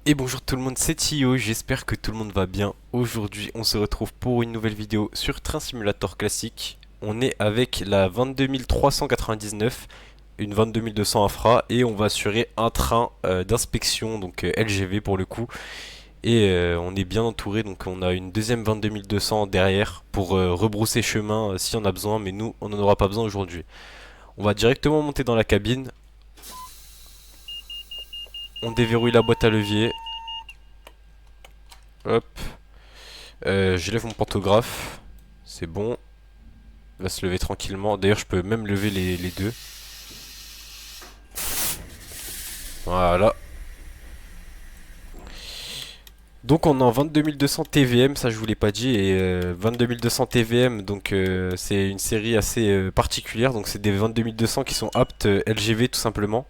Et bonjour tout le monde, c'est Tio, j'espère que tout le monde va bien. Aujourd'hui, on se retrouve pour une nouvelle vidéo sur Train Simulator classique. On est avec la 22399, une 22200 Infra, et on va assurer un train d'inspection, donc LGV pour le coup. Et on est bien entouré, donc on a une deuxième 22200 derrière pour rebrousser chemin si on a besoin, mais nous, on n'en aura pas besoin aujourd'hui. On va directement monter dans la cabine, on déverrouille la boîte à levier, hop. Je lève mon pantographe. C'est bon. Il va se lever tranquillement. D'ailleurs, je peux même lever les deux. Voilà. Donc on est en 22200 TVM, ça je vous l'ai pas dit, et 22200 TVM, donc c'est une série assez particulière, donc c'est des 22200 qui sont aptes LGV tout simplement.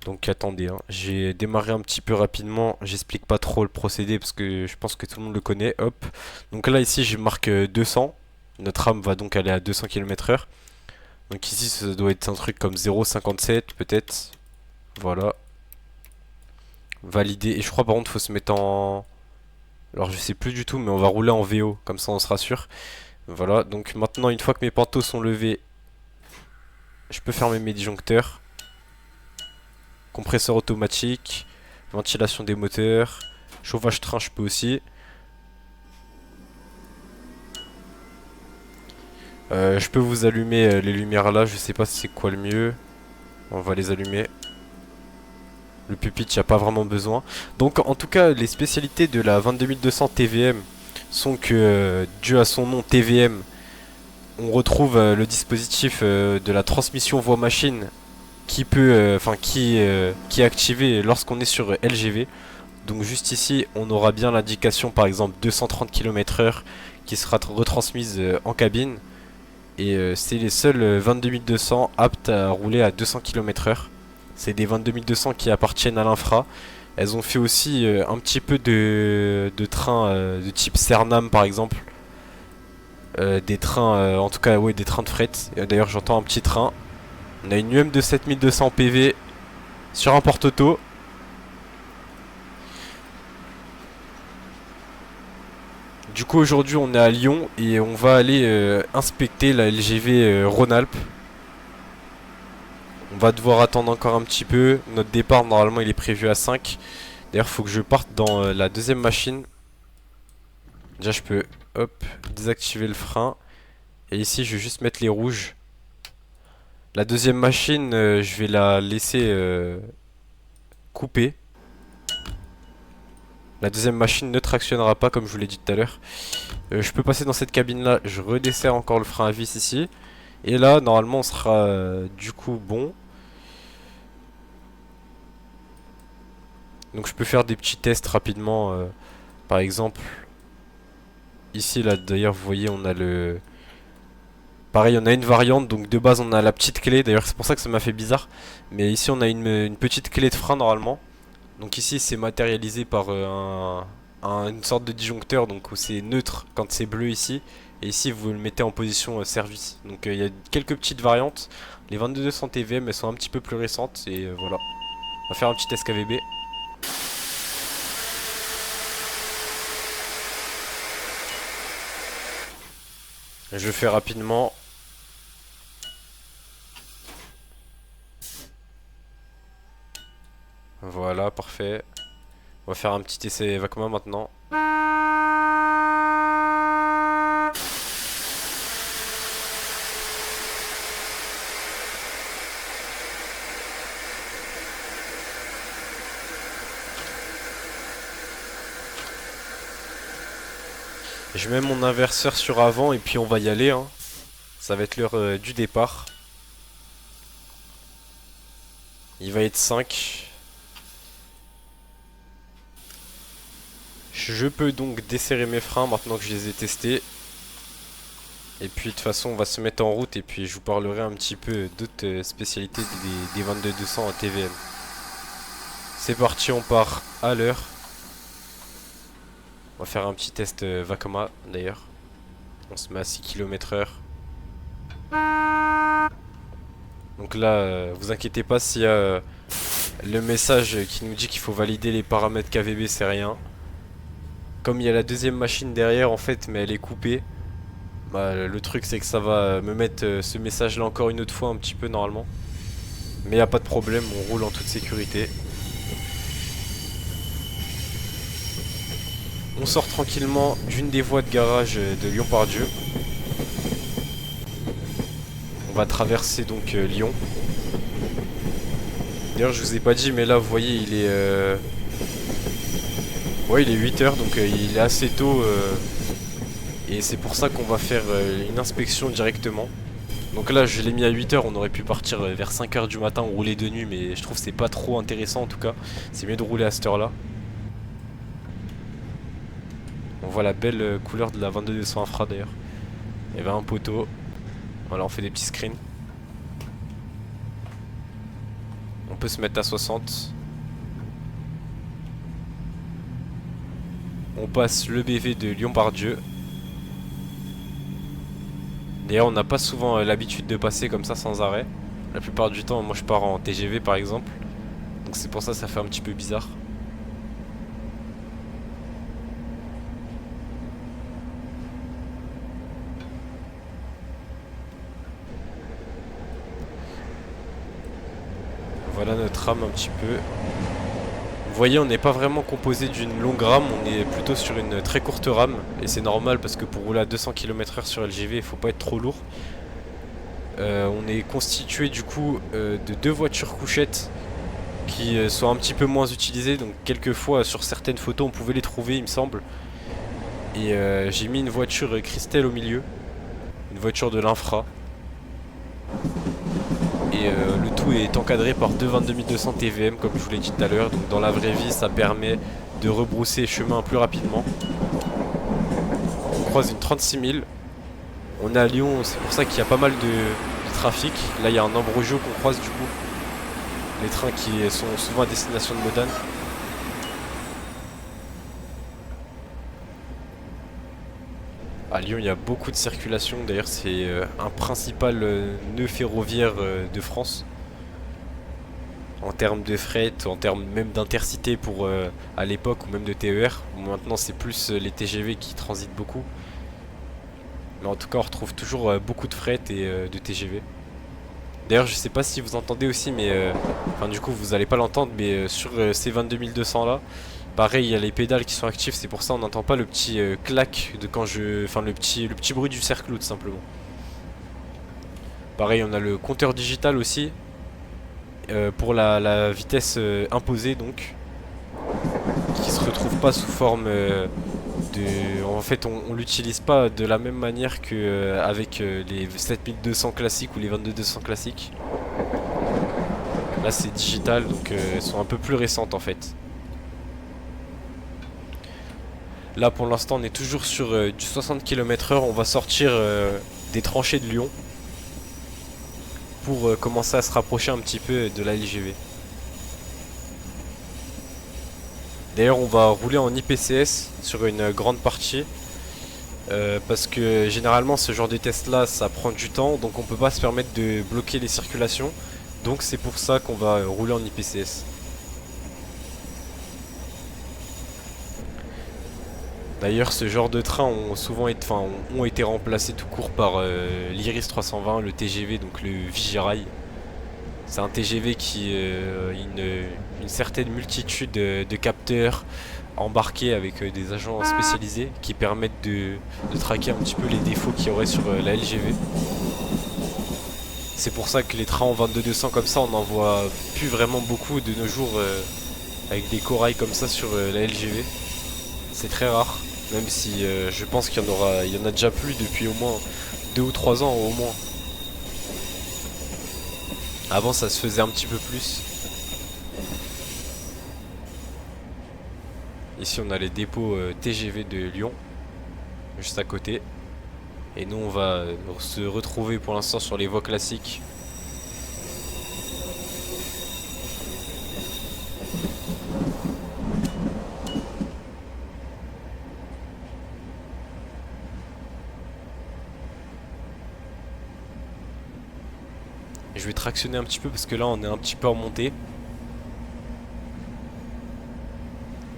Donc attendez, hein. J'ai démarré un petit peu rapidement, j'explique pas trop le procédé parce que je pense que tout le monde le connaît, hop. Donc là ici je marque 200, notre rame va donc aller à 200 km/h. Donc ici ça doit être un truc comme 0,57 peut-être. Voilà. Validé. Et je crois par contre faut se mettre en... Alors je sais plus du tout mais on va rouler en VO. Comme ça on se rassure. Voilà. Donc maintenant une fois que mes pantos sont levés, je peux fermer mes disjoncteurs. Compresseur automatique. Ventilation des moteurs. Chauffage train je peux aussi. Je peux vous allumer les lumières là. Je sais pas si c'est quoi le mieux. On va les allumer. Le pupitre, il n'y a pas vraiment besoin. Donc en tout cas, les spécialités de la 22200 TVM sont que, dû à son nom TVM, on retrouve le dispositif de la transmission voix-machine qui peut, qui est activé lorsqu'on est sur LGV. Donc juste ici, on aura bien l'indication par exemple 230 km/h qui sera retransmise en cabine. Et c'est les seuls 22200 aptes à rouler à 200 km/h. C'est des 22200 qui appartiennent à l'infra. Elles ont fait aussi un petit peu de trains de type Cernam par exemple. Des trains, en tout cas, ouais, des trains de fret. D'ailleurs, j'entends un petit train. On a une UM de 7200 PV sur un porte-auto. Du coup, aujourd'hui, on est à Lyon et on va aller inspecter la LGV Rhône-Alpes. On va devoir attendre encore un petit peu. Notre départ, normalement, il est prévu à 5. D'ailleurs, il faut que je parte dans la deuxième machine. Déjà, je peux, hop, désactiver le frein. Et ici, je vais juste mettre les rouges. La deuxième machine, je vais la laisser couper. La deuxième machine ne tractionnera pas, comme je vous l'ai dit tout à l'heure. Je peux passer dans cette cabine-là. Je redesserre encore le frein à vis ici. Et là, normalement, on sera du coup bon. Donc, je peux faire des petits tests rapidement. Par exemple, ici, là, d'ailleurs, vous voyez, on a le... Pareil, on a une variante, donc de base, on a la petite clé. D'ailleurs, c'est pour ça que ça m'a fait bizarre. Mais ici, on a une petite clé de frein, normalement. Donc ici, c'est matérialisé par une sorte de disjoncteur, donc où c'est neutre quand c'est bleu ici. Et ici, vous le mettez en position service. Donc il y a quelques petites variantes. Les 22200 TVM, elles sont un petit peu plus récentes. Et voilà. On va faire un petit SKVB. Je fais rapidement. Voilà, parfait. On va faire un petit essai Vacoma maintenant. Je mets mon inverseur sur avant et puis on va y aller, hein. Ça va être l'heure du départ. Il va être 5. Je peux donc desserrer mes freins maintenant que je les ai testés. Et puis de toute façon on va se mettre en route et puis je vous parlerai un petit peu d'autres spécialités des 22200 à TVM. C'est parti, on part à l'heure. On va faire un petit test Vacoma d'ailleurs. On se met à 6 km/h. Donc là, vous inquiétez pas s'il y a Le message qui nous dit qu'il faut valider les paramètres KVB, c'est rien. Comme il y a la deuxième machine derrière en fait, mais elle est coupée. Bah, le truc c'est que ça va me mettre ce message là encore une autre fois un petit peu normalement. Mais y a pas de problème, on roule en toute sécurité. On sort tranquillement d'une des voies de garage de Lyon-Part-Dieu. On va traverser donc Lyon. D'ailleurs je vous ai pas dit mais là vous voyez il est ouais il est 8 h donc il est assez tôt et c'est pour ça qu'on va faire une inspection directement. Donc là je l'ai mis à 8 h, on aurait pu partir vers 5 h du matin ou rouler de nuit mais je trouve que c'est pas trop intéressant en tout cas. C'est mieux de rouler à cette heure là. On voit la belle couleur de la 22-200 Infra d'ailleurs. Il y avait un poteau. Voilà on fait des petits screens. On peut se mettre à 60. On passe le BV de Lyon-Part-Dieu. D'ailleurs on n'a pas souvent l'habitude de passer comme ça sans arrêt. La plupart du temps moi je pars en TGV par exemple. Donc c'est pour ça que ça fait un petit peu bizarre. Voilà notre rame un petit peu. Vous voyez on n'est pas vraiment composé d'une longue rame, on est plutôt sur une très courte rame. Et c'est normal parce que pour rouler à 200 km/h sur LGV il faut pas être trop lourd. On est constitué du coup de deux voitures couchettes qui sont un petit peu moins utilisées. Donc quelquefois sur certaines photos on pouvait les trouver il me semble. Et j'ai mis une voiture Christelle au milieu. Une voiture de l'Infra. Et le tout est encadré par deux 22200 TVM comme je vous l'ai dit tout à l'heure. Donc dans la vraie vie ça permet de rebrousser chemin plus rapidement. On croise une 36 000. On est à Lyon, c'est pour ça qu'il y a pas mal de trafic. Là il y a un Ambrojo qu'on croise du coup. Les trains qui sont souvent à destination de Modane. À Lyon il y a beaucoup de circulation, d'ailleurs c'est un principal nœud ferroviaire de France. En termes de fret, en termes même d'intercité pour à l'époque ou même de TER. Maintenant c'est plus les TGV qui transitent beaucoup. Mais en tout cas on retrouve toujours beaucoup de fret et de TGV. D'ailleurs je sais pas si vous entendez aussi mais enfin du coup vous allez pas l'entendre mais sur ces 22200 là pareil il y a les pédales qui sont actives, c'est pour ça on n'entend pas le petit clac de quand je... Enfin le petit bruit du cerclot tout simplement. Pareil on a le compteur digital aussi pour la vitesse imposée donc qui se retrouve pas sous forme en fait on l'utilise pas de la même manière que avec les 7200 classiques ou les 22200 classiques. Là c'est digital donc elles sont un peu plus récentes en fait. Là pour l'instant on est toujours sur du 60 km/h, on va sortir des tranchées de Lyon pour commencer à se rapprocher un petit peu de la LGV. D'ailleurs on va rouler en IPCS sur une grande partie parce que généralement ce genre de test là ça prend du temps donc on peut pas se permettre de bloquer les circulations, donc c'est pour ça qu'on va rouler en IPCS. D'ailleurs ce genre de trains ont souvent été, ont été remplacés tout court par l'Iris 320, le TGV, donc le Vigirail. C'est un TGV qui a une certaine multitude de capteurs embarqués avec des agents spécialisés qui permettent de traquer un petit peu les défauts qu'il y aurait sur la LGV. C'est pour ça que les trains en 22200 comme ça on n'en voit plus vraiment beaucoup de nos jours avec des corails comme ça sur la LGV. C'est très rare, même si je pense qu'il y en a déjà plus depuis au moins 2 ou 3 ans au moins. Avant ça se faisait un petit peu plus. Ici on a les dépôts TGV de Lyon, juste à côté. Et nous on va se retrouver pour l'instant sur les voies classiques. Je vais tractionner un petit peu parce que là on est un petit peu remonté.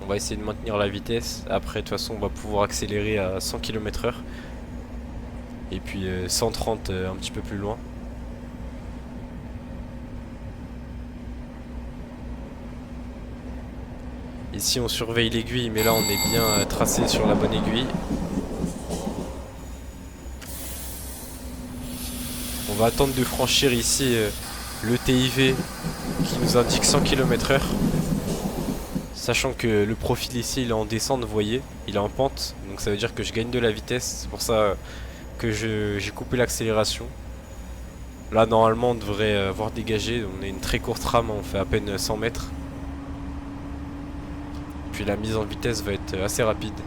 On va essayer de maintenir la vitesse. Après, de toute façon, on va pouvoir accélérer à 100 km/h. Et puis 130 un petit peu plus loin. Ici, on surveille l'aiguille, mais là, on est bien tracé sur la bonne aiguille. On va attendre de franchir ici le TIV qui nous indique 100 km/h. Sachant que le profil ici il est en descente, vous voyez, il est en pente, donc ça veut dire que je gagne de la vitesse, c'est pour ça que j'ai coupé l'accélération. Là normalement on devrait avoir dégagé, on est une très courte rame, on fait à peine 100 mètres. Puis la mise en vitesse va être assez rapide.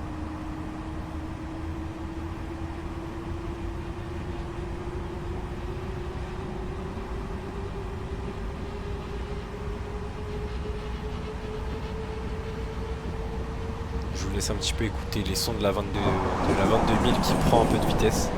Je vous laisse un petit peu écouter les sons de la 22 000 qui prend un peu de vitesse.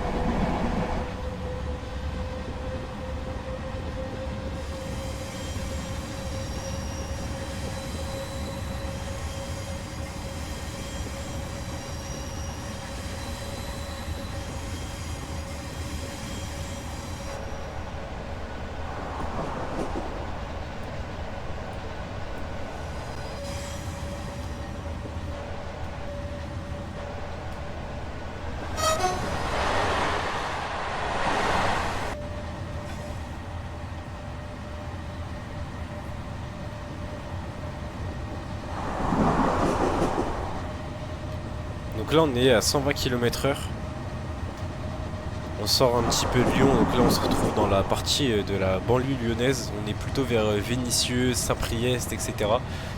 Donc là on est à 120 km/h. On sort un petit peu de Lyon, donc là on se retrouve dans la partie de la banlieue lyonnaise. On est plutôt vers Vénissieux, Saint-Priest, etc.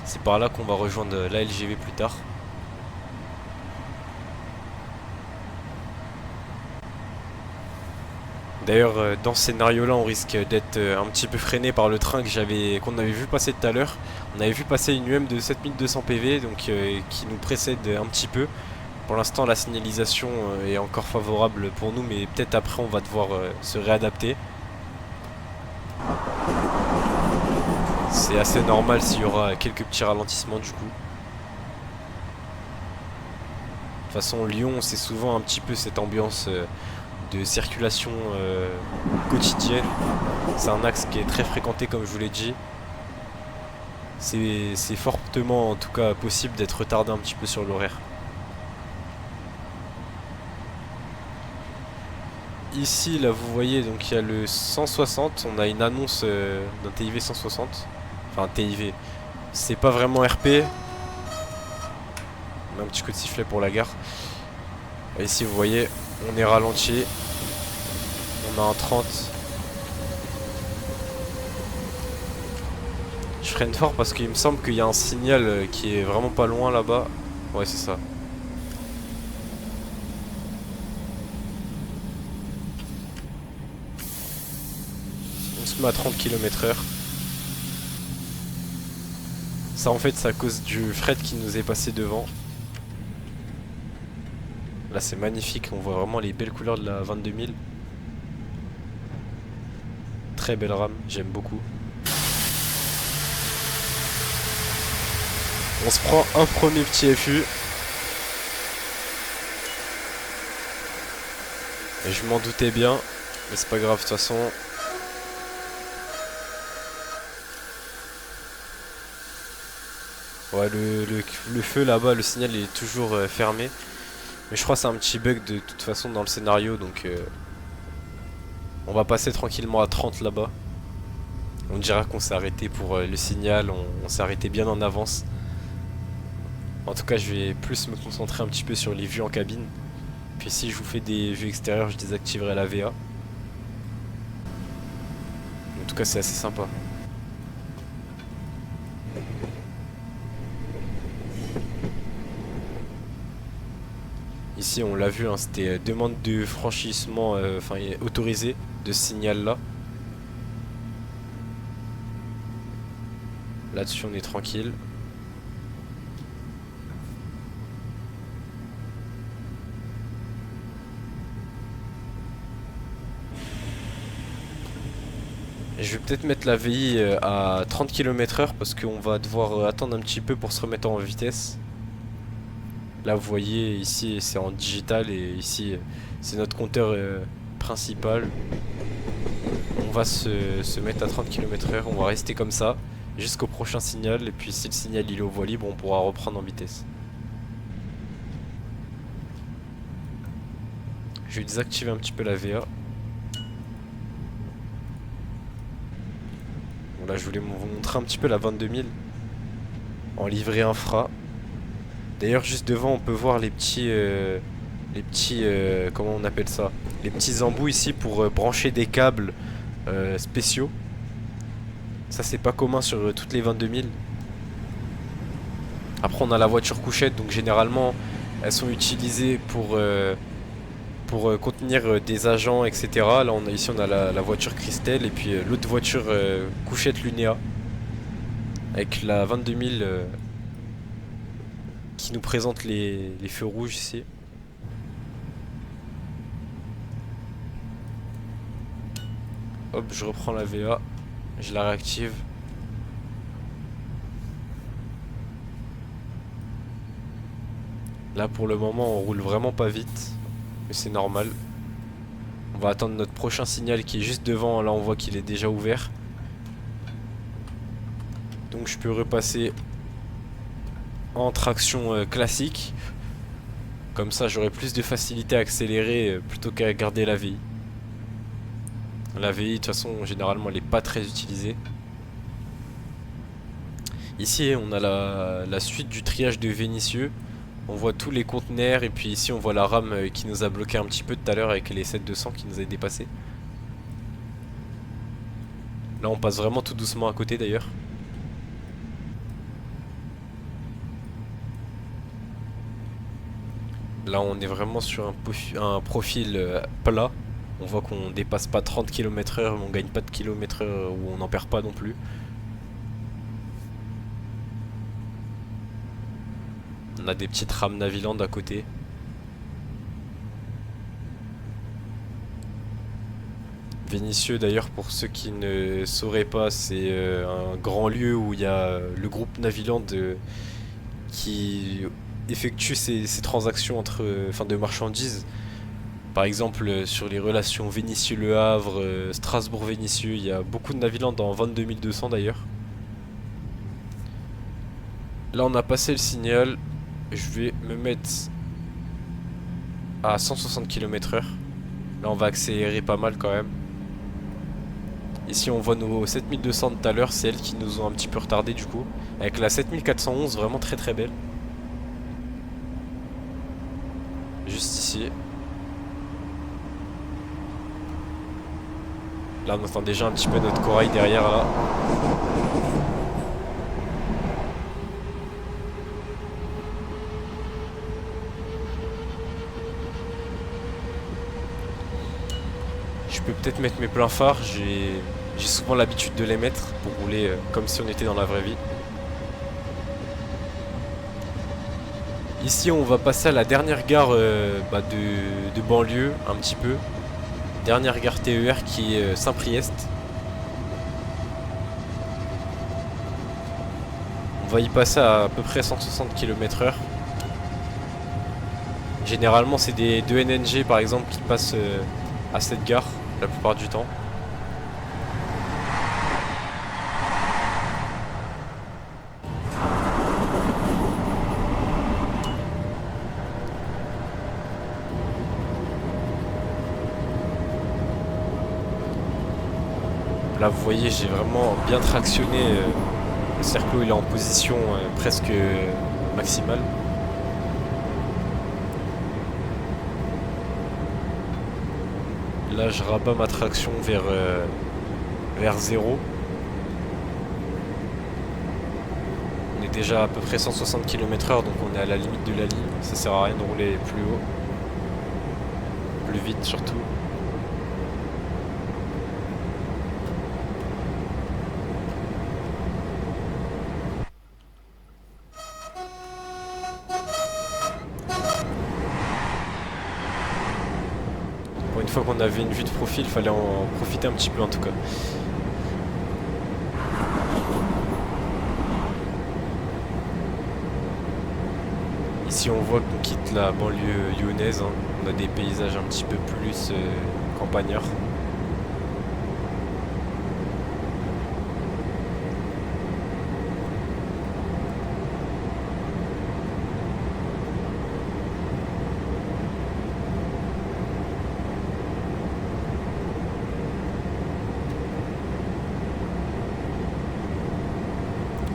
C'est par là qu'on va rejoindre la LGV plus tard. D'ailleurs dans ce scénario là on risque d'être un petit peu freiné par le train qu'on avait vu passer tout à l'heure. On avait vu passer une UM de 7200 PV donc qui nous précède un petit peu. Pour l'instant la signalisation est encore favorable pour nous, mais peut-être après on va devoir se réadapter. C'est assez normal s'il y aura quelques petits ralentissements du coup. De toute façon Lyon c'est souvent un petit peu cette ambiance de circulation quotidienne. C'est un axe qui est très fréquenté comme je vous l'ai dit. C'est fortement en tout cas possible d'être retardé un petit peu sur l'horaire. Ici là vous voyez donc il y a le 160, on a une annonce d'un TIV 160. Enfin TIV, c'est pas vraiment RP. On a un petit coup de sifflet pour la gare. Et ici vous voyez on est ralenti. On a un 30. Je freine fort parce qu'il me semble qu'il y a un signal qui est vraiment pas loin là-bas. Ouais c'est ça. On se met à 30 km/h. Ça en fait c'est à cause du fret qui nous est passé devant. Là c'est magnifique, on voit vraiment les belles couleurs de la 22 000. Très belle rame, j'aime beaucoup. On se prend un premier petit FU. Et je m'en doutais bien, mais c'est pas grave de toute façon. Ouais, le feu là-bas, le signal est toujours fermé. Mais je crois que c'est un petit bug de toute façon dans le scénario, donc on va passer tranquillement à 30 là-bas. On dira qu'on s'est arrêté pour le signal, on s'est arrêté bien en avance. En tout cas, je vais plus me concentrer un petit peu sur les vues en cabine. Puis si je vous fais des vues extérieures, je désactiverai la VA. En tout cas, c'est assez sympa. Ici, on l'a vu, hein, c'était demande de franchissement autorisé de ce signal-là. Là-dessus, on est tranquille. Et je vais peut-être mettre la VI à 30 km/h parce qu'on va devoir attendre un petit peu pour se remettre en vitesse. Là vous voyez ici c'est en digital et ici c'est notre compteur principal. On va se mettre à 30 km/h, on va rester comme ça jusqu'au prochain signal et puis si le signal il est aux voies libres on pourra reprendre en vitesse. Je vais désactiver un petit peu la VA. Bon, là je voulais vous montrer un petit peu la 22000 en livrée infra. D'ailleurs juste devant on peut voir les petits comment on appelle ça, les petits embouts ici pour brancher des câbles spéciaux. Ça c'est pas commun sur toutes les 22000. Après on a la voiture couchette, donc généralement elles sont utilisées pour contenir des agents, etc. Là ici on a la voiture Christelle et puis l'autre voiture couchette Lunea avec la 22000 qui nous présente les feux rouges ici. Hop, je reprends la VA, je la réactive. Là pour le moment on roule vraiment pas vite, mais c'est normal. On va attendre notre prochain signal qui est juste devant, là on voit qu'il est déjà ouvert. Donc je peux repasser en traction classique. Comme ça j'aurai plus de facilité à accélérer plutôt qu'à garder la VI. La VI de toute façon généralement elle est pas très utilisée. Ici on a la suite du triage de Vénissieux. On voit tous les conteneurs et puis ici on voit la rame qui nous a bloqué un petit peu tout à l'heure avec les 7200 qui nous a dépassé. Là on passe vraiment tout doucement à côté d'ailleurs. Là on est vraiment sur un profil plat. On voit qu'on dépasse pas 30 km/h mais on gagne pas de km/h ou on n'en perd pas non plus. On a des petites rames Naviland à côté. Vénissieux d'ailleurs pour ceux qui ne sauraient pas c'est un grand lieu où il y a le groupe Naviland qui effectue ses transactions enfin de marchandises. Par exemple sur les relations Vénissieux-Le Havre, Strasbourg-Vénissieux, il y a beaucoup de Naviland en 22200 d'ailleurs. Là on a passé le signal. Je vais me mettre à 160 km/h. Là on va accélérer pas mal quand même. Ici on voit nos 7200 de tout à l'heure, c'est elles qui nous ont un petit peu retardé du coup. Avec la 7411 vraiment très très belle. Juste ici. Là on entend déjà un petit peu notre corail derrière là. Je peux peut-être mettre mes pleins phares, j'ai souvent l'habitude de les mettre pour rouler comme si on était dans la vraie vie. Ici on va passer à la dernière gare de banlieue un petit peu. Dernière gare TER qui est Saint-Priest. On va y passer à peu près 160 km/h. Généralement c'est des 2 NNG par exemple qui passent à cette gare la plupart du temps. Là vous voyez j'ai vraiment bien tractionné, le cerclo il est en position presque maximale. Là je rabats ma traction vers 0. On est déjà à peu près 160 km/h donc on est à la limite de la ligne. Ça sert à rien de rouler plus haut. Plus vite surtout. Une fois qu'on avait une vue de profil, il fallait en profiter un petit peu en tout cas. Ici on voit qu'on quitte la banlieue lyonnaise, hein. On a des paysages un petit peu plus campagnards.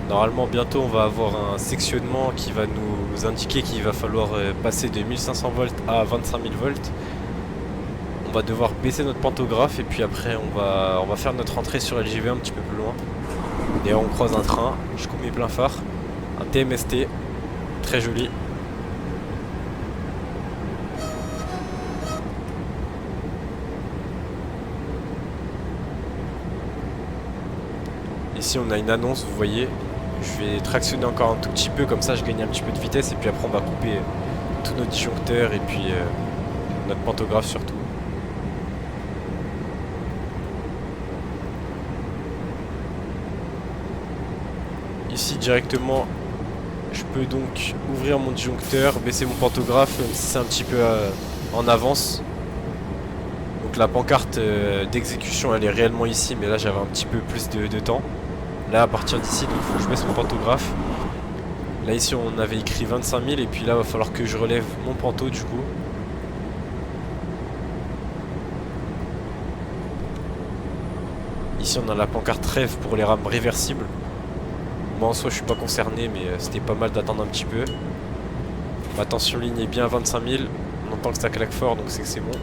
Normalement bientôt on va avoir un sectionnement qui va nous indiquer qu'il va falloir passer de 1500 volts à 25 000 volts. On va devoir baisser notre pantographe et puis après on va faire notre entrée sur LGV un petit peu plus loin. Et on croise un train, je coupe mes pleins phares, un TMST, très joli. Ici on a une annonce, vous voyez. Je vais tractionner encore un tout petit peu, comme ça je gagne un petit peu de vitesse et puis après on va couper tous nos disjoncteurs et puis notre pantographe surtout. Ici directement je peux donc ouvrir mon disjoncteur, baisser mon pantographe même si c'est un petit peu en avance. Donc la pancarte d'exécution elle est réellement ici, mais là j'avais un petit peu plus de temps. Là à partir d'ici donc il faut que je baisse mon pantographe. Là ici on avait écrit 25 000 et puis là il va falloir que je relève mon panto du coup. Ici on a la pancarte rêve pour les rames réversibles. Moi en soi je suis pas concerné mais c'était pas mal d'attendre un petit peu. Ma tension ligne est bien à 25 000. On entend que ça claque fort donc c'est que c'est bon.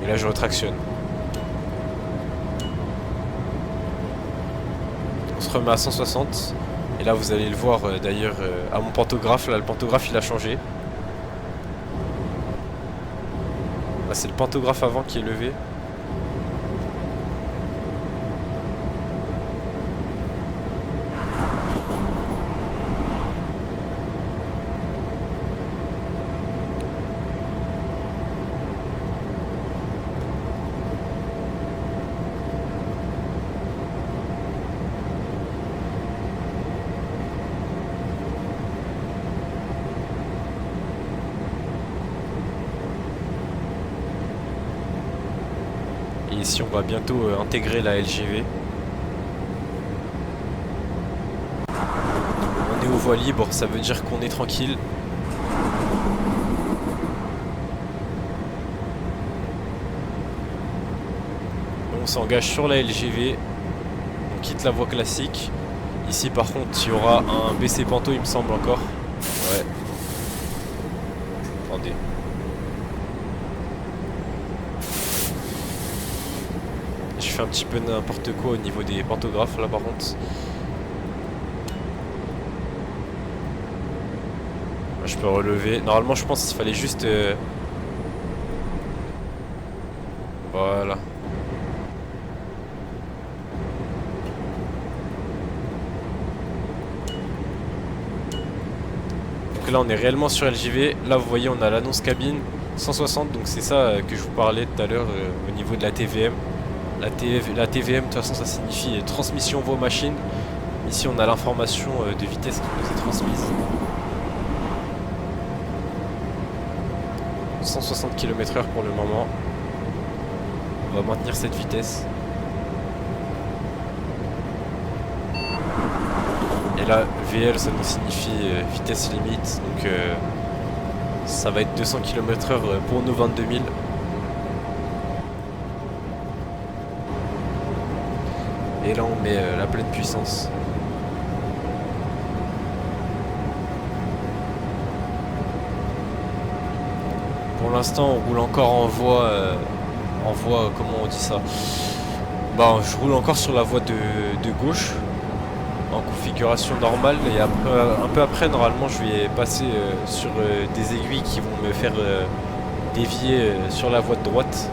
Et là je retractionne. On se remet à 160. Et là vous allez le voir d'ailleurs à mon pantographe. Là le pantographe il a changé. Là c'est le pantographe avant qui est levé. Et ici on va bientôt intégrer la LGV. On est aux voies libres, ça veut dire qu'on est tranquille. On s'engage sur la LGV. On quitte la voie classique. Ici par contre il y aura un BC Panto il me semble encore. Ouais. Attendez. Je fais un petit peu n'importe quoi au niveau des pantographes là par contre. Je peux relever. Normalement je pense qu'il fallait juste... Voilà. Donc là on est réellement sur LGV. Là vous voyez on a l'annonce cabine 160. Donc c'est ça que je vous parlais tout à l'heure au niveau de la TVM. La TVM de toute façon ça signifie transmission voie machine. Ici on a l'information de vitesse qui nous est transmise. 160 km/h pour le moment. On va maintenir cette vitesse. Et là VL ça nous signifie vitesse limite. Donc ça va être 200 km/h pour nos 22 000. Et là on met la pleine puissance. Pour l'instant on roule encore en voie, comment on dit ça? Bah je roule encore sur la voie de gauche, en configuration normale, et après, un peu après normalement je vais passer sur des aiguilles qui vont me faire dévier sur la voie de droite.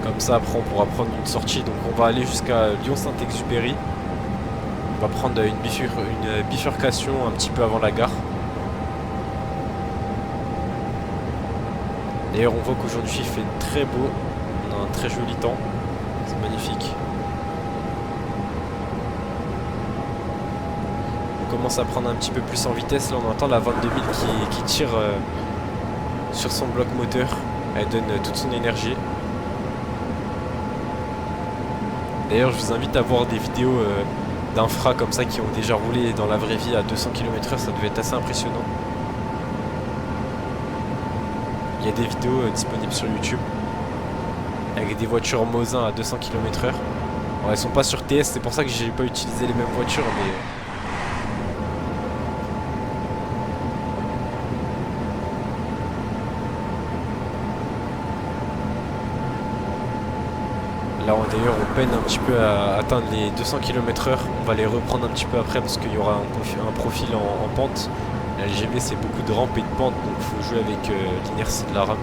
Comme ça après on pourra prendre une sortie, donc on va aller jusqu'à Lyon-Saint-Exupéry. On va prendre une bifurcation un petit peu avant la gare. D'ailleurs on voit qu'aujourd'hui il fait très beau, on un très joli temps. C'est magnifique. On commence à prendre un petit peu plus en vitesse. Là on entend la 22 000 qui tire sur son bloc moteur. Elle donne toute son énergie. D'ailleurs je vous invite à voir des vidéos d'infra comme ça qui ont déjà roulé dans la vraie vie à 200 km/h. Ça devait être assez impressionnant. Il y a des vidéos disponibles sur YouTube avec des voitures Mosin à 200 km/h. Bon, elles sont pas sur TS, c'est pour ça que j'ai pas utilisé les mêmes voitures, mais là d'ailleurs on peine un petit peu à atteindre les 200 km/h. On va les reprendre un petit peu après parce qu'il y aura un profil en pente. La LGV c'est beaucoup de rampes et de pentes, donc il faut jouer avec l'inertie de la rame.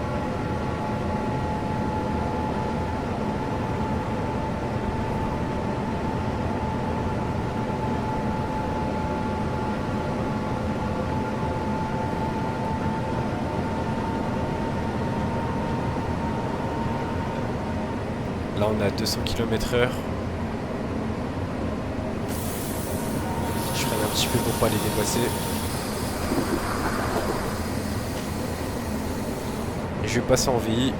Là on est à 200 km/h. Je freine un petit peu pour pas les dépasser. Et je vais passer en VI.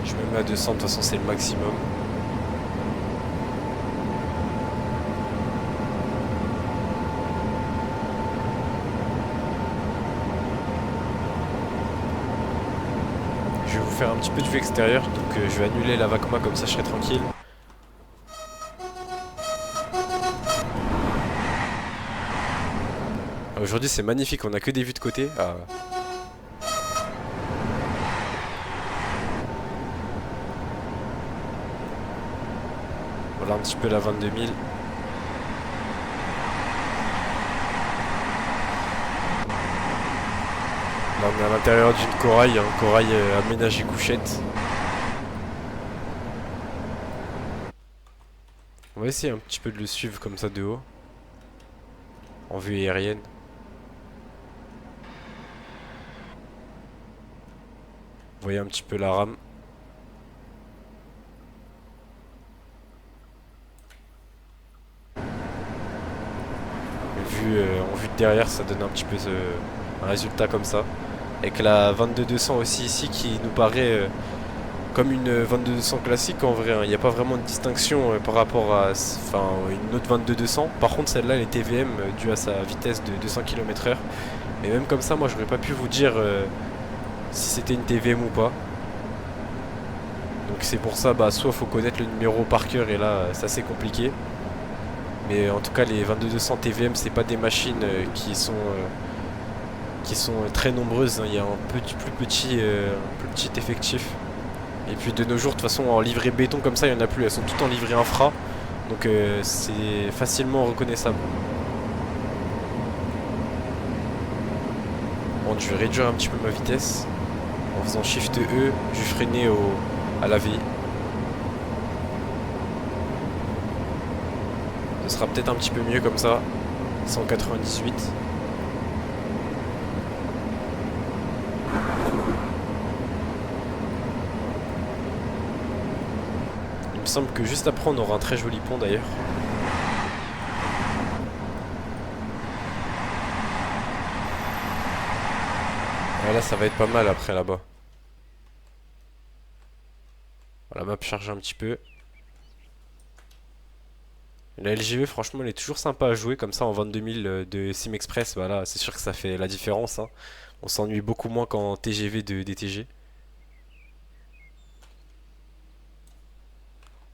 Je me mets à 200, de toute façon c'est le maximum. Je vais vous faire un petit peu de vue extérieure, donc je vais annuler la Vacma comme ça je serai tranquille. Aujourd'hui c'est magnifique, on a que des vues de côté. Ah. Voilà un petit peu la 22 000. Là on est à l'intérieur d'une corail, un corail aménagé couchette. On va essayer un petit peu de le suivre comme ça de haut. En vue aérienne. Vous voyez un petit peu la rame. En vue de derrière ça donne un petit peu un résultat comme ça. Avec la 22-200 aussi ici qui nous paraît comme une 22-200 classique en vrai. Il n'y a pas vraiment de distinction par rapport à une autre 22-200. Par contre celle-là elle est TVM due à sa vitesse de 200 km/h. Mais même comme ça moi j'aurais pas pu vous dire si c'était une TVM ou pas. Donc c'est pour ça soit faut connaître le numéro par cœur et là c'est assez compliqué. Mais en tout cas les 22-200 TVM c'est pas des machines qui sont très nombreuses, hein. Il y a un plus petit effectif. Et puis de nos jours, de toute façon, en livret béton comme ça, il n'y en a plus. Elles sont toutes en livret infra. Donc c'est facilement reconnaissable. Bon, je vais réduire un petit peu ma vitesse. En faisant Shift E, je vais freiner à la VI. Ce sera peut-être un petit peu mieux comme ça. 198. Il me semble que juste après on aura un très joli pont d'ailleurs. Et là ça va être pas mal après là-bas. La map charge un petit peu. La LGV franchement elle est toujours sympa à jouer comme ça en 22 000 de Sim Express. Voilà, c'est sûr que ça fait la différence, hein. On s'ennuie beaucoup moins qu'en TGV de DTG.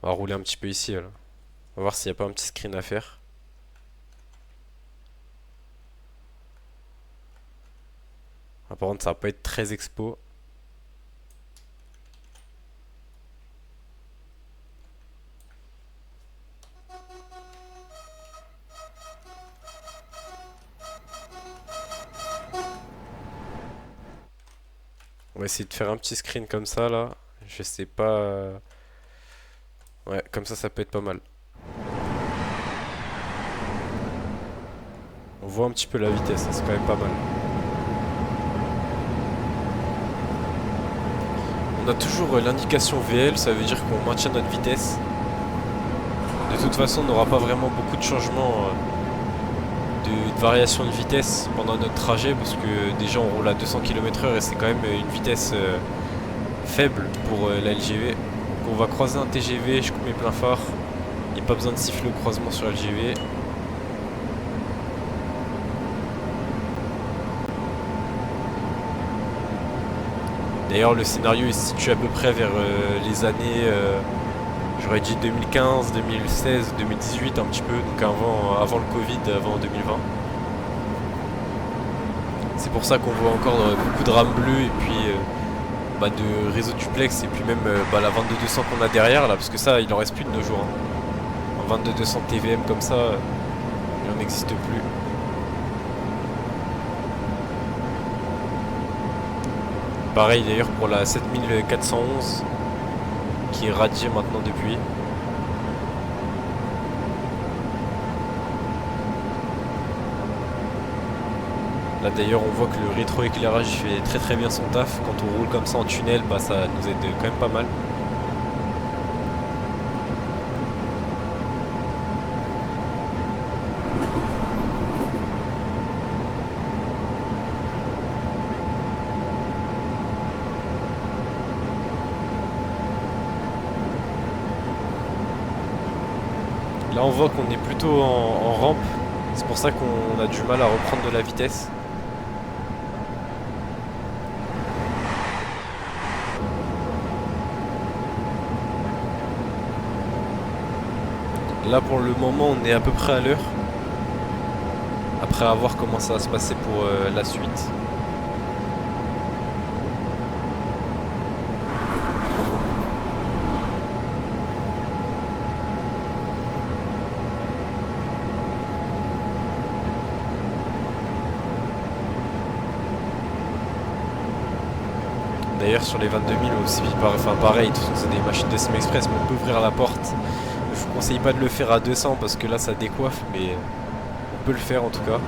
On va rouler un petit peu ici là. On va voir s'il n'y a pas un petit screen à faire. Ah, par contre ça va pas être très expo. On va essayer de faire un petit screen comme ça là. Je sais pas. Ouais, comme ça peut être pas mal. On voit un petit peu la vitesse, hein, c'est quand même pas mal. on a toujours l'indication VL, ça veut dire qu'on maintient notre vitesse. De toute façon, on n'aura pas vraiment beaucoup de changements, de variation de vitesse pendant notre trajet, parce que déjà on roule à 200 km/h et c'est quand même une vitesse faible pour la LGV. Donc on va croiser un TGV, je coupe mes pleins phares. Il n'y a pas besoin de siffler au croisement sur la LGV. D'ailleurs le scénario est situé à peu près vers les années, j'aurais dit 2015, 2016, 2018 un petit peu, donc avant le Covid, avant 2020. C'est pour ça qu'on voit encore beaucoup de rames bleues et puis de réseau duplex et puis même la 22-200 qu'on a derrière là, parce que ça il en reste plus de nos jours. Hein. En 22-200 TVM comme ça, il n'en existe plus. Pareil d'ailleurs pour la 7411 qui est radiée maintenant depuis. Là d'ailleurs on voit que le rétroéclairage fait très très bien son taf. Quand on roule comme ça en tunnel, ça nous aide quand même pas mal. Là on voit qu'on est plutôt en rampe, c'est pour ça qu'on a du mal à reprendre de la vitesse. Là pour le moment on est à peu près à l'heure. Après à voir comment ça va se passer pour la suite. D'ailleurs sur les 22 000 aussi, pareil, c'est des machines de Sim Express, mais on peut ouvrir la porte. Je vous conseille pas de le faire à 200 parce que là ça décoiffe, mais on peut le faire en tout cas.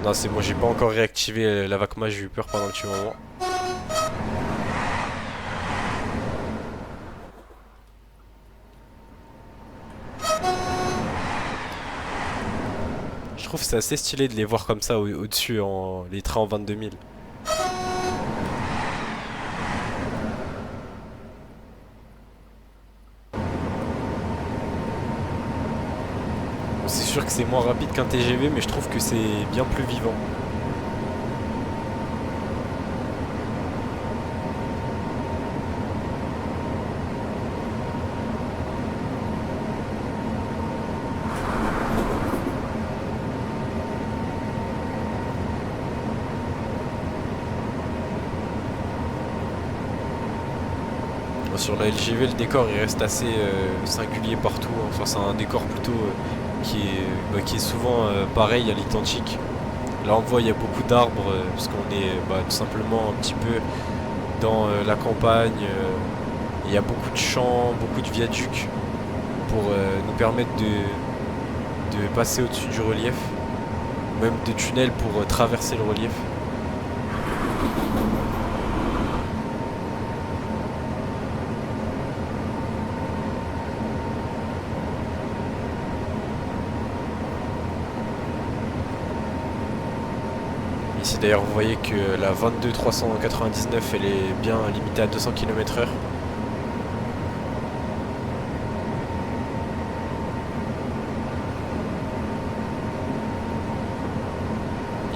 Non c'est moi, j'ai pas encore réactivé la VACMA, j'ai eu peur pendant un petit moment. Je trouve que c'est assez stylé de les voir comme ça au-dessus, les trains en 22 000. C'est sûr que c'est moins rapide qu'un TGV, mais je trouve que c'est bien plus vivant. Sur la LGV, le décor il reste assez singulier partout. Enfin, c'est un décor plutôt qui est souvent pareil à l'identique. Là, on voit il y a beaucoup d'arbres parce qu'on est tout simplement un petit peu dans la campagne. Il y a beaucoup de champs, beaucoup de viaducs pour nous permettre de passer au-dessus du relief, ou même de tunnels pour traverser le relief. Ici d'ailleurs vous voyez que la 22-399 elle est bien limitée à 200 km/h.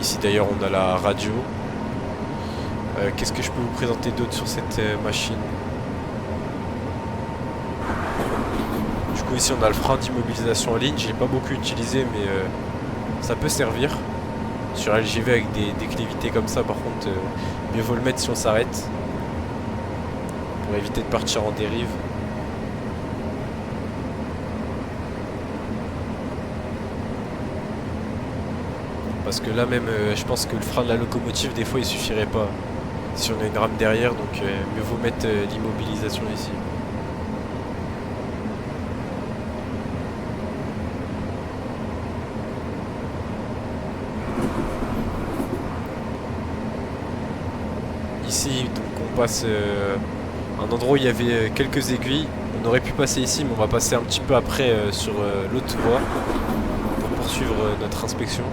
Ici d'ailleurs on a la radio. Qu'est-ce que je peux vous présenter d'autre sur cette machine? Du coup ici on a le frein d'immobilisation en ligne, je l'ai pas beaucoup utilisé mais ça peut servir. Sur LGV avec des déclivités comme ça par contre mieux vaut le mettre si on s'arrête pour éviter de partir en dérive. Parce que là même je pense que le frein de la locomotive des fois il suffirait pas si on a une rame derrière, donc mieux vaut mettre l'immobilisation ici. ici, donc on passe un endroit où il y avait quelques aiguilles. On aurait pu passer ici, mais on va passer un petit peu après sur l'autre voie pour poursuivre notre inspection.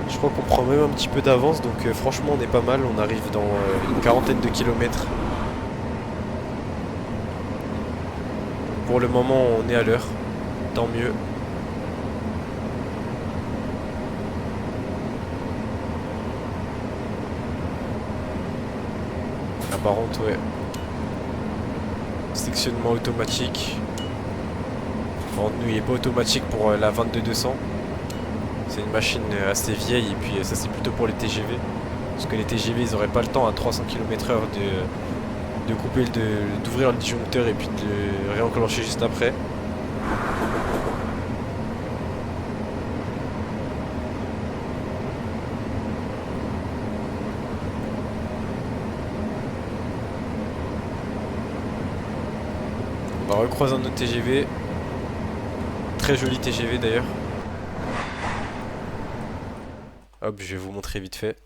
Je crois qu'on prend même un petit peu d'avance, donc franchement on est pas mal, on arrive dans une quarantaine de kilomètres. Pour le moment on est à l'heure, tant mieux. Ah par contre ouais. Sectionnement automatique. Bon, nous il est pas automatique pour la 2200. C'est une machine assez vieille et puis ça c'est plutôt pour les TGV. Parce que les TGV ils auraient pas le temps à 300 km/h de couper, d'ouvrir le disjoncteur et puis de le réenclencher juste après. On va recroiser un autre TGV. Très joli TGV d'ailleurs. Hop, je vais vous montrer vite fait.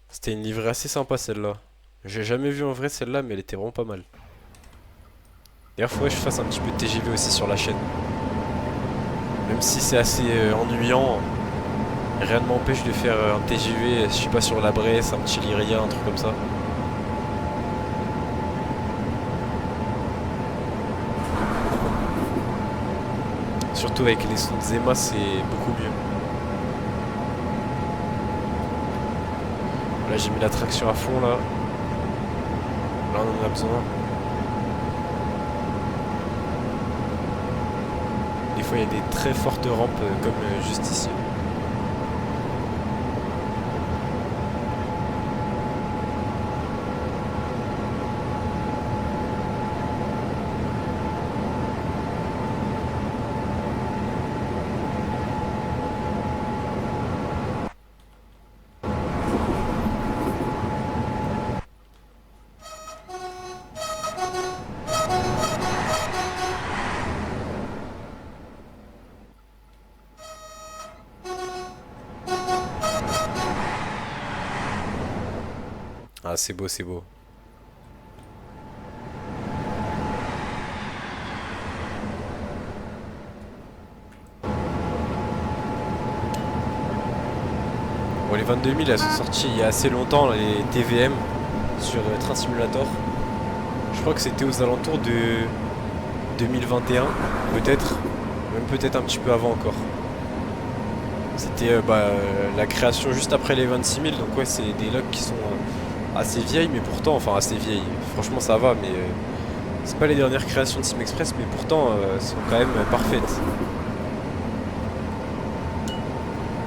C'était une livrée assez sympa celle-là. J'ai jamais vu en vrai celle-là, mais elle était vraiment pas mal. D'ailleurs, faudrait que je fasse un petit peu de TGV aussi sur la chaîne. Même si c'est assez ennuyant, rien ne m'empêche de faire un TGV, je sais pas, sur la Bresse, un petit Lyria, un truc comme ça. Surtout avec les sons de Zema, c'est beaucoup mieux. Là, j'ai mis la traction à fond, là. Là, on en a besoin. Des fois, il y a des très fortes rampes, comme juste ici. Ah, c'est beau, c'est beau. Bon, les 22 000, elles sont sorties il y a assez longtemps, les TVM, sur Train Simulator. Je crois que c'était aux alentours de 2021, peut-être. Même peut-être un petit peu avant encore. C'était la création juste après les 26 000, donc ouais, c'est des logs qui sont assez vieilles, mais pourtant, enfin assez vieilles. Franchement, ça va, mais c'est pas les dernières créations de Sim Express, mais pourtant, sont quand même parfaites.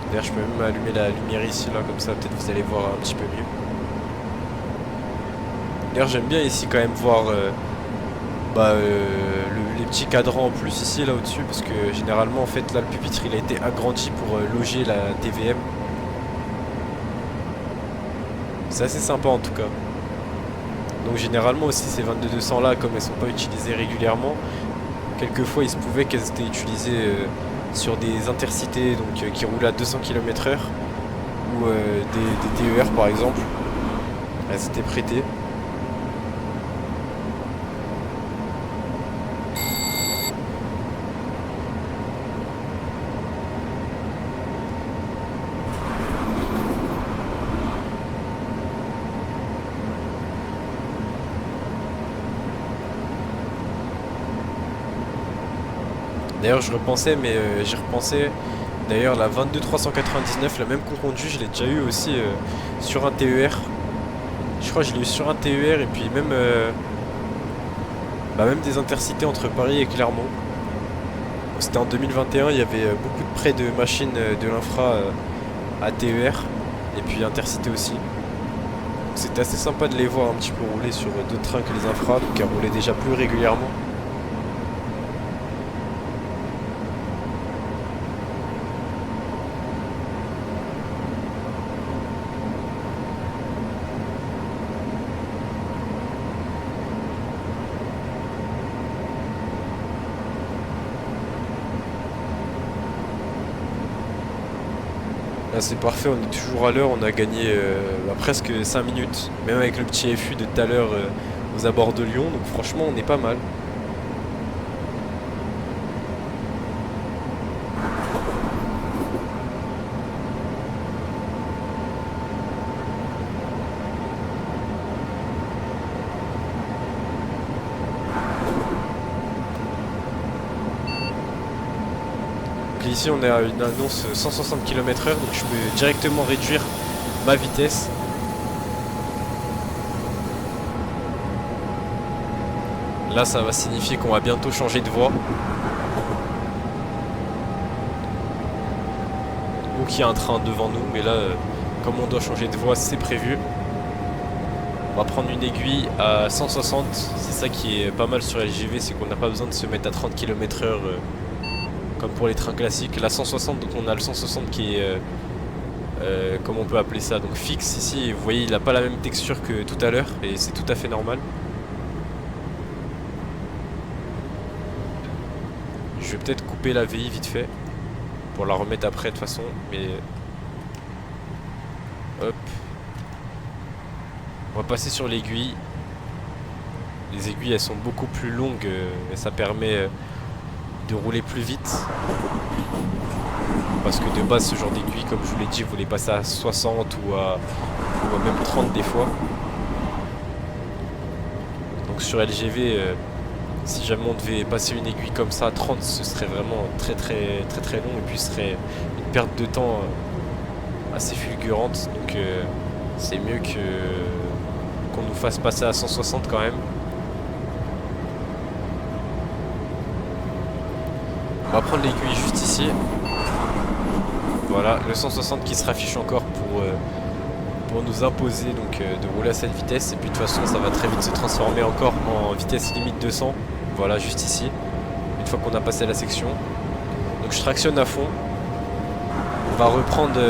D'ailleurs, je peux même allumer la lumière ici, là, comme ça, peut-être vous allez voir un petit peu mieux. D'ailleurs, j'aime bien ici quand même voir les petits cadrans en plus ici, là au-dessus, parce que généralement, en fait, là, le pupitre, il a été agrandi pour loger la TVM. C'est assez sympa en tout cas. Donc généralement aussi ces 2200 là, comme elles sont pas utilisées régulièrement, quelquefois il se pouvait qu'elles étaient utilisées sur des intercités donc, qui roulaient à 200 km/h ou des TER par exemple. Elles étaient prêtées. D'ailleurs je repensais, mais j'y repensais. D'ailleurs la 22399, la même qu'on conduit, je l'ai déjà eu aussi sur un TER. Je crois que je l'ai eu sur un TER et puis même, même des intercités entre Paris et Clermont. C'était en 2021, il y avait beaucoup de prêts de machines de l'infra à TER et puis intercité aussi. C'était assez sympa de les voir un petit peu rouler sur d'autres trains que les infra, donc elles roulaient déjà plus régulièrement. Là c'est parfait, on est toujours à l'heure, on a gagné presque 5 minutes. Même avec le petit FU de tout à l'heure aux abords de Lyon, donc franchement on est pas mal. Puis ici on est à une annonce 160 km/h, donc je peux directement réduire ma vitesse. Là ça va signifier qu'on va bientôt changer de voie. Ou qu'il y a un train devant nous, mais là comme on doit changer de voie c'est prévu. On va prendre une aiguille à 160, c'est ça qui est pas mal sur LGV, c'est qu'on n'a pas besoin de se mettre à 30 km/h comme pour les trains classiques. La 160, donc on a le 160 qui est, comment on peut appeler ça, donc fixe ici. Vous voyez, il n'a pas la même texture que tout à l'heure et c'est tout à fait normal. Je vais peut-être couper la VI vite fait pour la remettre après de toute façon, mais hop. On va passer sur l'aiguille. Les aiguilles elles sont beaucoup plus longues et ça permet de rouler plus vite. Parce que de base ce genre d'aiguille, comme je vous l'ai dit, vous les passez à 60 ou à même 30 des fois. Donc sur LGV, si jamais on devait passer une aiguille comme ça à 30, ce serait vraiment très long et puis ce serait une perte de temps assez fulgurante. Donc c'est mieux qu'on nous fasse passer à 160 quand même. On va prendre l'aiguille juste ici. Voilà, le 160 qui se raffiche encore pour nous imposer donc de rouler à cette vitesse. Et puis de toute façon ça va très vite se transformer encore en vitesse limite 200. Voilà, juste ici, une fois qu'on a passé la section. Donc je tractionne à fond. On va reprendre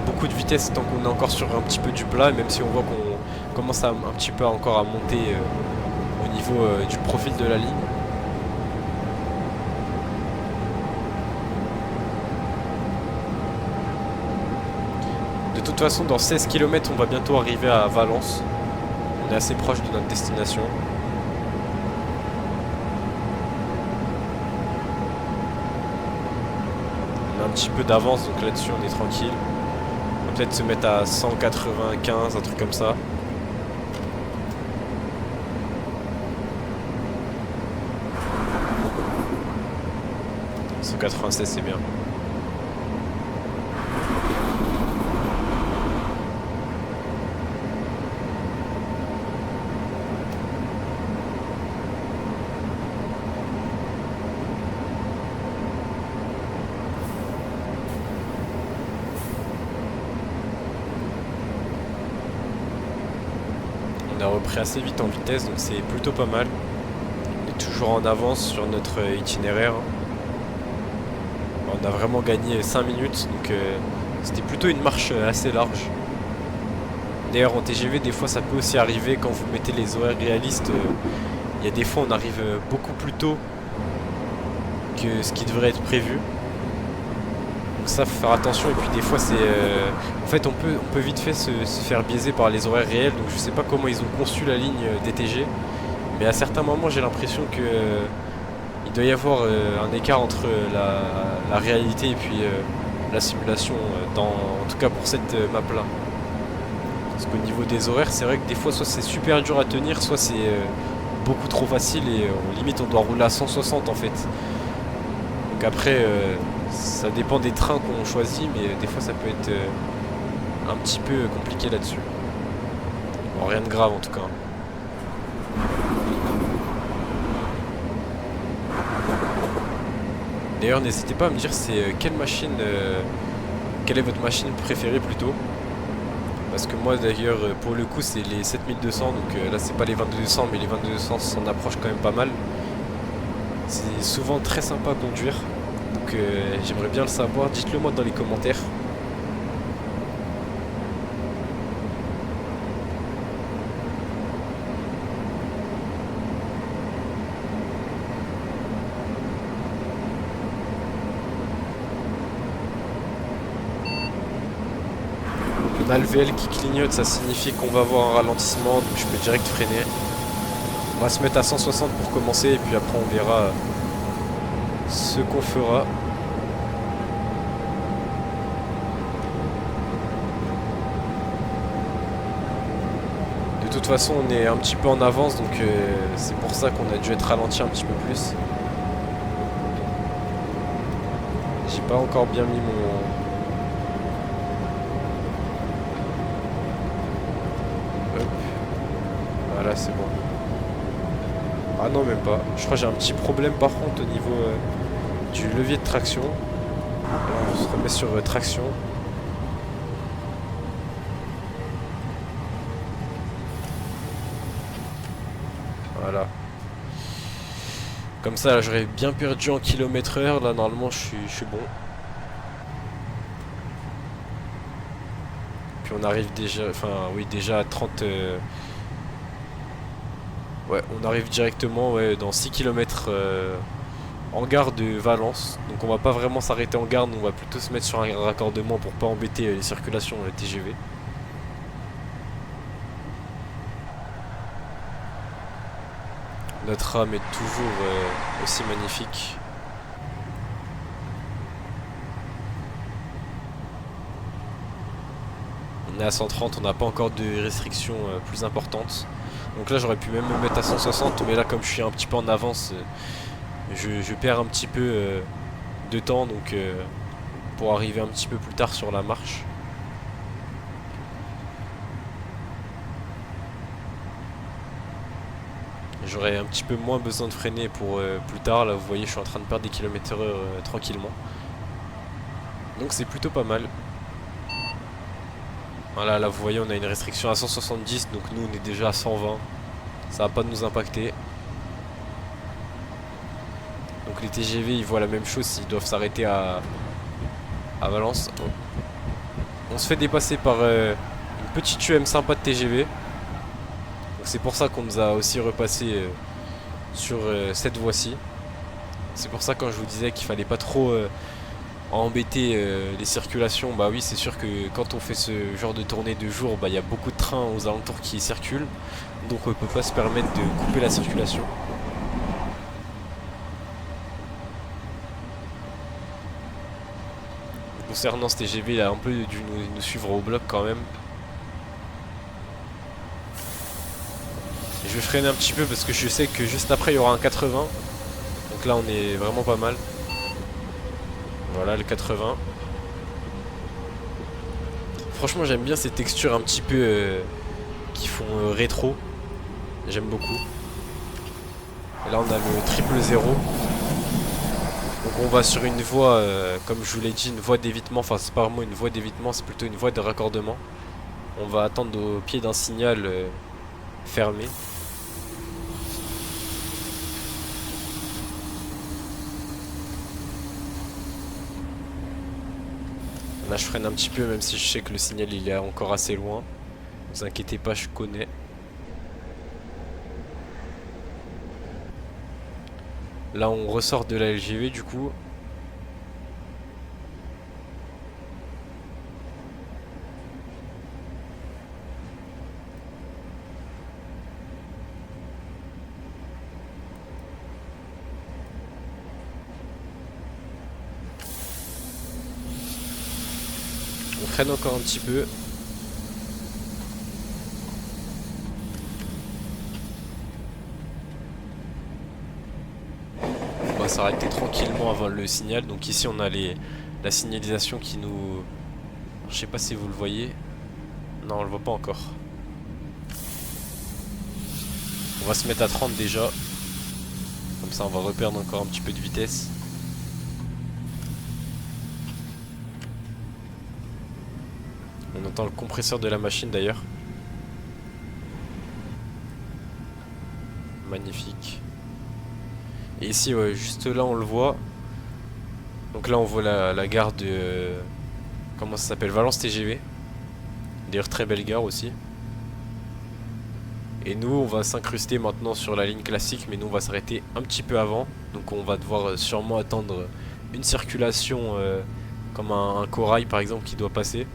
beaucoup de vitesse tant qu'on est encore sur un petit peu du plat. Même si on voit qu'on commence un petit peu encore à monter au niveau du profil de la ligne. De toute façon, dans 16 km, on va bientôt arriver à Valence. On est assez proche de notre destination. On a un petit peu d'avance, donc là-dessus, on est tranquille. On va peut-être se mettre à 195, un truc comme ça. « 196, c'est bien. On a repris assez vite en vitesse, donc c'est plutôt pas mal. On est toujours en avance sur notre itinéraire. On a vraiment gagné 5 minutes, donc c'était plutôt une marche assez large. D'ailleurs en TGV, des fois ça peut aussi arriver quand vous mettez les horaires réalistes. Il y a des fois on arrive beaucoup plus tôt que ce qui devrait être prévu. Donc ça, faut faire attention. Et puis des fois c'est... en fait on peut vite fait se faire biaiser par les horaires réels. Donc je sais pas comment ils ont conçu la ligne DTG. Mais à certains moments j'ai l'impression que il doit y avoir un écart entre la réalité et puis la simulation, en tout cas pour cette map là. Parce qu'au niveau des horaires, c'est vrai que des fois soit c'est super dur à tenir, soit c'est beaucoup trop facile et limite on doit rouler à 160 en fait. Donc après ça dépend des trains qu'on choisit, mais des fois ça peut être un petit peu compliqué là-dessus. Bon, rien de grave en tout cas. D'ailleurs n'hésitez pas à me dire c'est quelle est votre machine préférée plutôt. Parce que moi d'ailleurs pour le coup c'est les 7200, donc là c'est pas les 2200 mais les 2200 s'en approche quand même pas mal. C'est souvent très sympa à conduire, donc j'aimerais bien le savoir, dites-le moi dans les commentaires. a le VL qui clignote, ça signifie qu'on va avoir un ralentissement, donc je peux direct freiner. On va se mettre à 160 pour commencer et puis après on verra ce qu'on fera. De toute façon on est un petit peu en avance, donc c'est pour ça qu'on a dû être ralenti un petit peu plus. J'ai pas encore bien mis mon... Hop. Voilà, c'est bon. Ah non, même pas. Je crois que j'ai un petit problème par contre au niveau du levier de traction. On se remet sur traction. Voilà. Comme ça, j'aurais bien perdu en km/h. Là, normalement, je suis bon. Puis on arrive déjà... Enfin, oui, déjà à 30... Ouais, on arrive directement dans 6 km en gare de Valence. Donc on va pas vraiment s'arrêter en gare, on va plutôt se mettre sur un raccordement pour pas embêter les circulations TGV. Notre rame est toujours aussi magnifique. On est à 130, on n'a pas encore de restrictions plus importantes. Donc là j'aurais pu même me mettre à 160, mais là comme je suis un petit peu en avance, je perds un petit peu de temps, donc pour arriver un petit peu plus tard sur la marche. J'aurais un petit peu moins besoin de freiner pour plus tard. Là vous voyez je suis en train de perdre des km/h tranquillement. Donc c'est plutôt pas mal. Voilà, là vous voyez on a une restriction à 170, donc nous on est déjà à 120. Ça va pas nous impacter. Donc les TGV ils voient la même chose s'ils doivent s'arrêter à Valence. On se fait dépasser par une petite UM sympa de TGV. C'est pour ça qu'on nous a aussi repassé sur cette voie-ci. C'est pour ça quand je vous disais qu'il fallait pas trop embêter les circulations. Bah oui, c'est sûr que quand on fait ce genre de tournée de jour, bah il y a beaucoup de trains aux alentours qui circulent. Donc on peut pas se permettre de couper la circulation. Concernant ce TGV, il a un peu dû nous suivre au bloc quand même. Je vais freiner un petit peu parce que je sais que juste après il y aura un 80. Donc là on est vraiment pas mal. Voilà le 80. Franchement j'aime bien ces textures un petit peu qui font rétro. J'aime beaucoup. Et là on a le triple zéro. Donc on va sur une voie, comme je vous l'ai dit, une voie d'évitement. Enfin c'est pas vraiment une voie d'évitement, c'est plutôt une voie de raccordement. On va attendre au pied d'un signal fermé. Là je freine un petit peu même si je sais que le signal il est encore assez loin. Ne vous inquiétez pas, je connais. Là on ressort de la LGV du coup. On freine encore un petit peu. On va s'arrêter tranquillement avant le signal. Donc ici on a la signalisation qui nous... Je sais pas si vous le voyez. Non on le voit pas encore. On va se mettre à 30 déjà. Comme ça on va reperdre encore un petit peu de vitesse. On entend le compresseur de la machine d'ailleurs. Magnifique. Et ici, ouais, juste là, on le voit. Donc là, on voit la gare de... comment ça s'appelle? Valence TGV. D'ailleurs, très belle gare aussi. Et nous, on va s'incruster maintenant sur la ligne classique, mais nous, on va s'arrêter un petit peu avant. Donc on va devoir sûrement attendre une circulation comme un corail, par exemple, qui doit passer.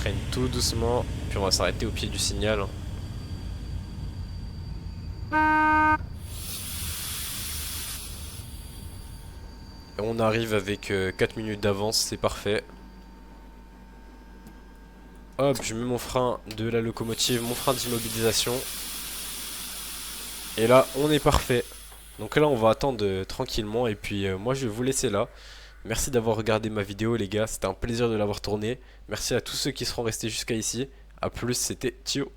freine tout doucement, puis on va s'arrêter au pied du signal. Et on arrive avec 4 minutes d'avance, c'est parfait. Hop, je mets mon frein de la locomotive, mon frein d'immobilisation. Et là, on est parfait. Donc là, on va attendre tranquillement. Et puis, moi, je vais vous laisser là. Merci d'avoir regardé ma vidéo, les gars. C'était un plaisir de l'avoir tournée. Merci à tous ceux qui seront restés jusqu'à ici. A plus, c'était Thio.